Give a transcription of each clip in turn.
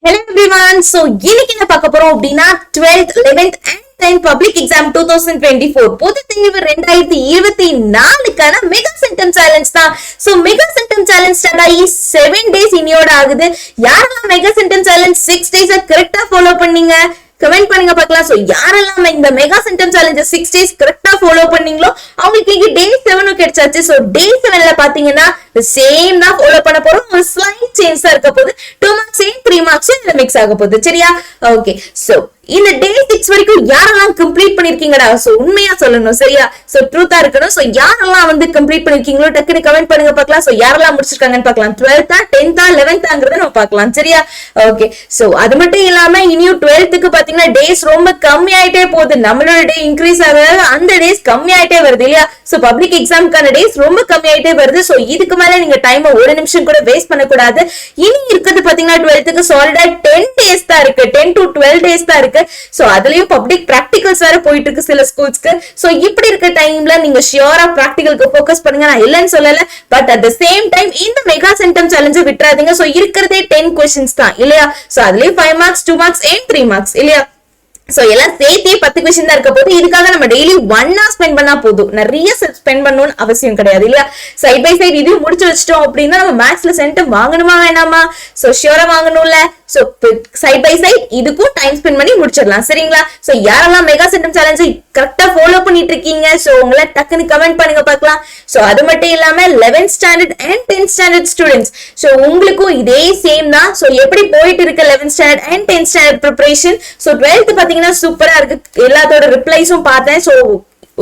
Hello everyone. So இன்னைக்கு என்ன பார்க்க போறோம் அப்படினா 12th 11th and 10th public exam 2024 பொது தேர்வு 2024க்கான மெகா சென்டம் சேலஞ்ச் தான். So mega centum challenge start ஆகி 7 days இனியோட ஆகுது. யாரெல்லாம் மெகா சென்டம் சேலஞ்ச் 6 days கரெக்ட்டா ஃபாலோ பண்ணீங்க கமெண்ட் பண்ணுங்க பார்க்கலாம். சோ யாரெல்லாம் இந்த மெகா சென்டம் சேலஞ்ச் 6 days கரெக்ட்டா ஃபாலோ பண்ணீங்களோ அவங்களுக்கு இங்க டே 7 கிடைச்சாச்சு. சோ டே 7ல பாத்தீங்கன்னா சேம் தான் ஃபாலோ பண்ண போறோம். ஒரு ஸ்லைட் சேஞ்ச் தான் இருக்க போகுது. 2 marks and 3 marks இதுல மிக்ஸ் ஆக போகுது. சரியா? ஓகே. சோ இந்த டே 6 வரைக்கும் யாரெல்லாம் கம்ப்ளீட் பண்ணிருக்கீங்கடா? சோ உண்மையா சொல்லணும். சரியா? சோ ட்ரூத்தா இருக்கணும். சோ யாரெல்லாம் வந்து கம்ப்ளீட் பண்ணிருக்கீங்களோ டக்குனு கமெண்ட் பண்ணுங்க பார்க்கலாம். சோ யாரெல்லாம் முடிச்சிருக்காங்கன்னு பார்க்கலாம். 12th 10th 11th நம்ம பார்க்கலாம். சரியா? ஓகே. சோ அது மட்டும் இல்லாம இனியும் 12th பாத்தீங்கன்னா டேஸ் ரொம்ப கம்மி ஆயிட்டே போகுது. நம்மளோட டே இன்க்ரீஸ் ஆக அந்த டேஸ் கம்மி ஆயிட்டே வருது இல்லையா? சோ பப்ளிக் எக்ஸாம்க்கான டேஸ் ரொம்ப கம்மி ஆயிட்டே வருது. சோ இதுக்கு மேல நீங்க டைம் ஒரு நிமிஷம் கூட வேஸ்ட் பண்ண கூடாது. இனி இருக்குது பாத்தீங்கன்னா 12th சாலிடா 10 days தான் இருக்கு. 10 to 12 days தான் இருக்கு. சோ அதுலயும் பப்ளிக் பிராக்டிகல்ஸ் வேற போயிட்டு இருக்கு சில ஸ்கூல்ஸ்க்கு. சோ இப்படி இருக்க டைம்ல நீங்க ஷியோரா பிராக்டிகலுக்கு ஃபோக்கஸ் பண்ணுங்க. நான் இல்லன்னு சொல்லல, but at the same time இந்த மெகா சென்டம் சேலஞ்ச விட்டுறாதீங்க. சோ இருக்கிறதே 10 questions தான் இல்லையா? சோ அதுலயும் 5 marks 2 marks and 3 marks இல்லையா? சோ எல்லாம் சேர்த்தே 10 கொஸ்டின் தான் இருக்க போது. இதுக்காக நம்ம டெய்லி 1 hour ஸ்பெண்ட் பண்ணா போதும். நிறைய ஸ்பெண்ட் பண்ணணும்னு அவசியம் கிடையாது இல்லையா? சைட் பை சைட் இதையும் முடிச்சு வச்சிட்டோம் அப்படின்னா நம்ம மேக்ஸ்ல சென்டம் வாங்கணுமா வேணாமா? சோ ஷியோரா வாங்கணும்ல. சோ சைட் பை சைட் இதுக்கும் டைம் ஸ்பெண்ட் பண்ணி முடிச்சிடலாம். சரிங்களா? சோ யாரெல்லாம் மெகா சென்டம் சேலஞ்ச் கரெக்டா ஃபாலோ பண்ணிட்டு இருக்கீங்க சோ உங்களை டக்குன்னு கமெண்ட் பண்ணுங்க பார்க்கலாம். சோ அது மட்டும் இல்லாம 11th standard and 10th standard students so உங்களுக்கும் இதே சேம் தான். சோ எப்படி போயிட்டு இருக்கு 11th standard and 10th standard preparation? So 12th பாத்தீங்கன்னா சூப்பரா இருக்கு. எல்லாத்தோட ரிப்ளைஸும் பார்த்தேன். சோ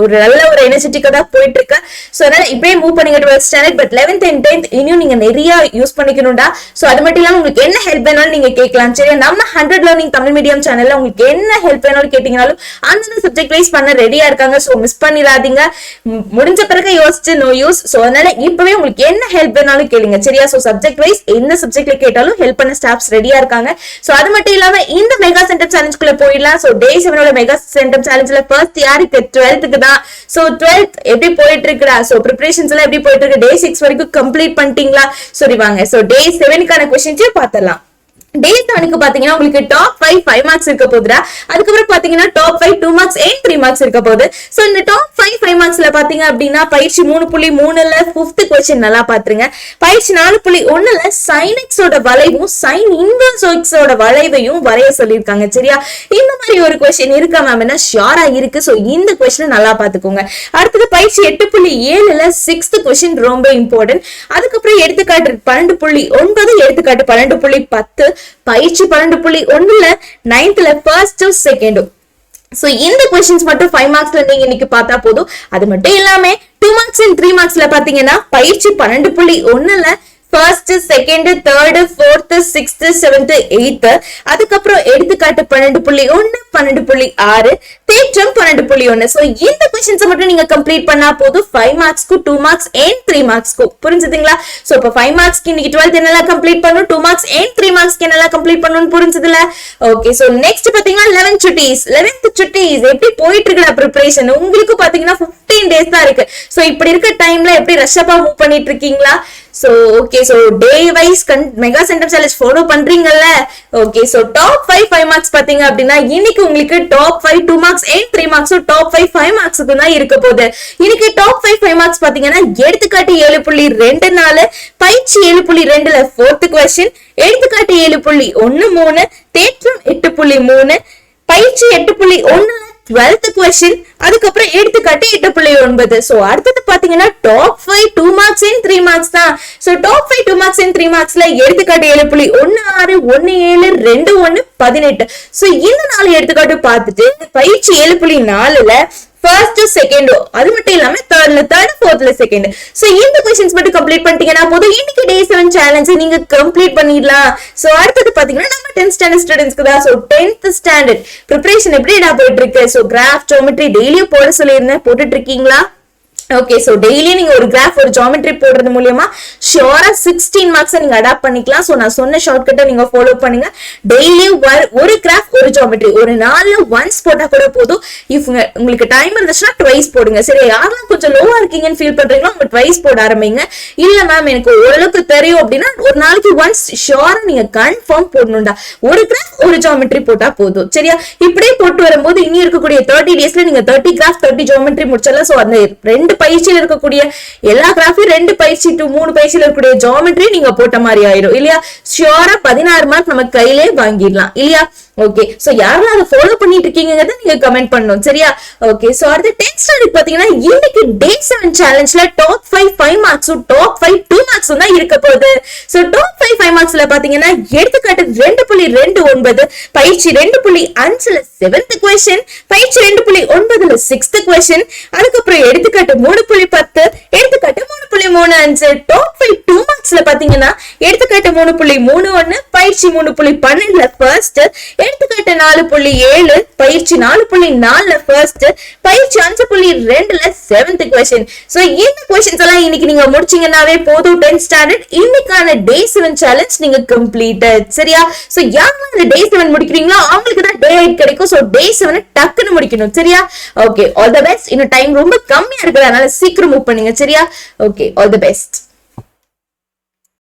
ஒரு நல்ல ஒரு எனர்ஜெட்டிக்கா தான் போயிட்டு இருக்கு. சோ அதனால இப்படியே மூவ் பண்ணீங்க 12th standard. But 11th and 10th இன்னும் நீங்க நிறைய யூஸ் பண்ணிக்கணும்டா. சோ அது மட்டும் இல்லாம உங்களுக்கு என்ன ஹெல்ப் வேணாலும் நீங்க கேட்கலாம். சரியா? நம்ம 100 learning தமிழ் மீடியம் சேனல்ல உங்களுக்கு என்ன ஹெல்ப் வேணாலும் கேட்டீங்கனாலும் அந்தந்த சப்ஜெக்ட் வைஸ் பண்ண ரெடியா இருக்காங்க. சோ மிஸ் பண்ணிடாதீங்க. முடிஞ்ச பிறகு யோசிச்சு நோ யூஸ். சோ அதனால இப்பவே உங்களுக்கு என்ன ஹெல்ப் வேணாலும் கேளுங்க. சரியா? சோ சப்ஜெக்ட் வைஸ் எந்த சப்ஜெக்ட்ல கேட்டாலும் ஹெல்ப் பண்ண ஸ்டாஃப்ஸ் ரெடியா இருக்காங்க. சோ அது மட்டும் இல்லாம இந்த மெகா சென்டம் சேலஞ்சுக்குள்ள போயிடலாம். சோ டே 7 மெகா சென்டம் சேலஞ்ச்ல ஃபர்ஸ்ட் யாருக்கு? 12th தான். சோ 12th எப்படி போயிட்டு இருக்குடா? சோ பிரிப்பரேஷன்ஸ் எல்லாம் எப்படி போயிட்டு இருக்கு? டே 6 வரைக்கும் கம்ப்ளீட் பண்ணிட்டீங்களா? சரி வாங்க. சோ டே 7க்கான क्वेश्चंस பார்த்தலாம். டே 7க்கு பாத்தீங்கன்னா உங்களுக்கு டாப் 5 marks இருக்க போகுதுடா. அதுக்கப்புறம் பாத்தீங்கன்னா டாப் 5 2 marks and 3 marks இருக்க போகுது. சோ இந்த டாப் 5 marksல பாத்தீங்க அப்படின்னா பயிற்சி 3.3ல 5th क्वेश्चन நல்லா பாத்துருங்க. பயிற்சி 4.1ல sin x ஓட வளைவும் sin inverse x ஓட வளைவையும் வரைய சொல்லிருக்காங்க. சரியா? இந்த மாதிரி ஒரு क्वेश्चन இருக்கா மேம்னா ஷியோரா இருக்கு. சோ இந்த क्वेश्चन நல்லா பாத்துக்கோங்க. அடுத்து பயிற்சி 8.7ல 6th क्वेश्चन ரொம்ப இம்பார்ட்டன்ட். அதுக்கப்புறம் எடுத்துக்காட்டு 12.9 எடுத்துக்காட்டு 12.10 பயிற்சி 12.1ல 9thல ஃபர்ஸ்ட் செகண்ட். சோ இந்த क्वेश्चंस மட்டும் 5 marksல நீங்க இன்னைக்கு பார்த்தா போதும். அது மட்டும் இல்லாம 2 marks and 3 marksல பாத்தீங்கன்னா பயிற்சி 12.1ல first second third fourth sixth seventh eighth அதுக்கப்புறம் எடுத்துக்காட்டு 12.1 12.6 தேற்றம் 12.1. சோ இந்த क्वेश्चंस மட்டும் நீங்க கம்ப்ளீட் பண்ணா போதும் 5 marksக்கு 2 marks and 3 marksக்கு. புரிஞ்சுதுங்களா? சோ இப்ப 5 marksக்கு இன்னைக்கு 12th என்னெல்லாம் கம்ப்ளீட் பண்ணனும், 2 marks and 3 marksக்கு என்னெல்லாம் கம்ப்ளீட் பண்ணனும் புரிஞ்சுதுல? ஓகே. சோ நெக்ஸ்ட் பாத்தீங்கன்னா 11th சுட்டீஸ் எப்படி போயிட்டு இருக்குடா ப்ரிபரேஷன்? உங்களுக்கு பாத்தீங்கன்னா 15 days தான் இருக்கு. சோ இப்படி இருக்க டைம்ல எப்படி ரஷ்ஷப்பா மூவ் பண்ணிட்டு இருக்கீங்களா? So okay. So day wise mega centum challenge follow பண்றீங்கல்ல? ஓகே. சோ டாப் 5 marks பாத்தீங்க அப்படின்னா இன்னைக்கு உங்களுக்கு top 5 2 marks and 3 marks top 5 marksக்கு தான் இருக்க போகுது. இன்னைக்கு டாப் 5 marks பாத்தீங்கன்னா எடுத்துக்காட்டு 7.2 பயிற்சி 7.2ல 4th क्वेश्चन எடுத்துக்காட்டு 7.13 தேற்றம் 8.3 பயிற்சி 8.1ல 12th क्वेश्चन அதுக்கப்புறம் எடுத்துக்காட்டு 8.9. சோ அடுத்து பாத்தீங்கன்னா டாப் 5 2 marks and 3 marks தான். சோ டாப் 5 2 marks and 3 marksல எடுத்துக்காட்டு 7.16 17 21 18. சோ இந்த 4 எடுத்துக்காட்டு பார்த்துட்டு பயிற்சி 7.4ல ஃபர்ஸ்ட் செகண்ட் அது மட்டும் இல்லாம தேர்ட்ல தேர்ட் ஃபோர்த்ல செகண்ட். சோ இந்த क्वेश्चंस மட்டும் கம்ப்ளீட் பண்ணிட்டீங்கன்னா போதும் இன்னைக்கு டே 7 சேலஞ்ச் நீங்க கம்ப்ளீட் பண்ணிடலாம். சோ அடுத்து பாத்தீங்கன்னா நம்ம 10th standard ஸ்டூடண்ட்ஸ்க்கு தான். சோ 10th standard preparation எப்படிடா போயிட்டு இருக்கு? சோ கிராஃப் ஜியோமெட்ரி டெய்லியும் போட சொல்லியிருந்தேன், போட்டுட்டு இருக்கீங்களா? ஓகே, சோ டெய்லி நீங்க ஒரு கிராஃப் ஒரு ஜியோமெட்ரி போடுறது மூலமா ஷியோரா 16 மார்க்ஸ் நீங்க அடாப்ட் பண்ணிக்கலாம். சோ நான் சொன்ன ஷார்ட்கட்டை நீங்க ஃபாலோ பண்ணுங்க. டெய்லி ஒரு கிராஃப் ஒரு ஜியோமெட்ரி ஒரு நாள்ல ஒன்ஸ் போட்டா கூட போதும். இஃப் உங்களுக்கு டைம் இருந்துச்சுன்னா ட்வைஸ் போடுங்க. சரி, யாரெல்லாம் கொஞ்சம் லோவா இருக்கீங்கன்னு ஃபீல் பண்றீங்களோ உங்க ட்வைஸ் போட ஆரம்பிங்க. இல்ல மேம் எனக்கு ஓரளவுக்கு தெரியும் அப்படின்னா ஒரு நாளைக்கு ஒன்ஸ் ஷியோரா நீங்க கன்ஃபார்ம் போடணும்டா. ஒரு கிராஃப் ஒரு ஜியோமெட்ரி போட்டா போதும். சரியா? இப்படியே போட்டு வரும்போது இனி இருக்கக்கூடிய 30 டேஸ்ல நீங்க 30 கிராஃப் 30 ஜியோமெட்ரி முடிச்சலாம். சோ அந்த 2 பயிற்சியில் இருக்கக்கூடிய எல்லா கிராஃபையும் 2 பயிற்சி டு 3 பயிற்சியில் இருக்கக்கூடிய ஜியோமெட்ரி நீங்க போட்ட மாதிரி ஆயிரும் இல்லையா? ஷியோரா 16 மார்க் நம்ம கையிலே வாங்கிடலாம் இல்லையா? ஓகே, சோ யாரெல்லாம் அதை ஃபாலோ பண்ணிட்டு இருக்கீங்கங்கறத நீங்க கமெண்ட் பண்ணணும். சரியா? ஓகே, சோ அடுத்து 10th ஸ்டாண்டர்ட் பாத்தீங்கன்னா இன்னைக்கு டே 7 சேலஞ்ச்ல டாப் 5 மார்க்ஸும் டாப் 5 2 மார்க்ஸும் தான் இருக்க போகுது. சோ டாப் 5 மார்க்ஸ்ல பாத்தீங்கன்னா எடுத்துக்காட்டு 2.29 பயிற்சி 2.5ல 7th क्वेश्चन, பயிற்சி 2.9ல 6th क्वेश्चन, அதுக்கப்புறம் எடுத்துக்காட்டு 3.10, எடுத்துக்காட்டு 3.35. டாப் 5 2 மார்க்ஸ்ல பாத்தீங்கன்னா எடுத்துக்காட்டு 3.31, பயிற்சி 3.12ல ஃபர்ஸ்ட், எடுத்துக்காட்டு 4.7, பயிற்சி 4.4ல ஃபர்ஸ்ட், பயிற்சி 5.2ல 7th क्वेश्चन. சோ இந்த क्वेश्चंस எல்லாம் இன்னைக்கு நீங்க முடிச்சீங்கன்னாவே போதும் 10th ஸ்டாண்டர்ட் இன்னைக்கான டே 7 சேலஞ்ச் நீங்க கம்ப்ளீட்டட். சரியா? சோ யாரெல்லாம் இந்த டே 7 முடிக்கிறீங்களோ அவங்களுக்கு தான் டே 8 கிடைக்கும். சோ டே 7 டக்குன்னு முடிக்கணும். சரியா? Okay, all the best. இன்னும் டைம் ரொம்ப கம்மியா இருக்கிறதுனால சீக்கிரம் மூவ் பண்ணுங்க. சரியா? Okay, all the best.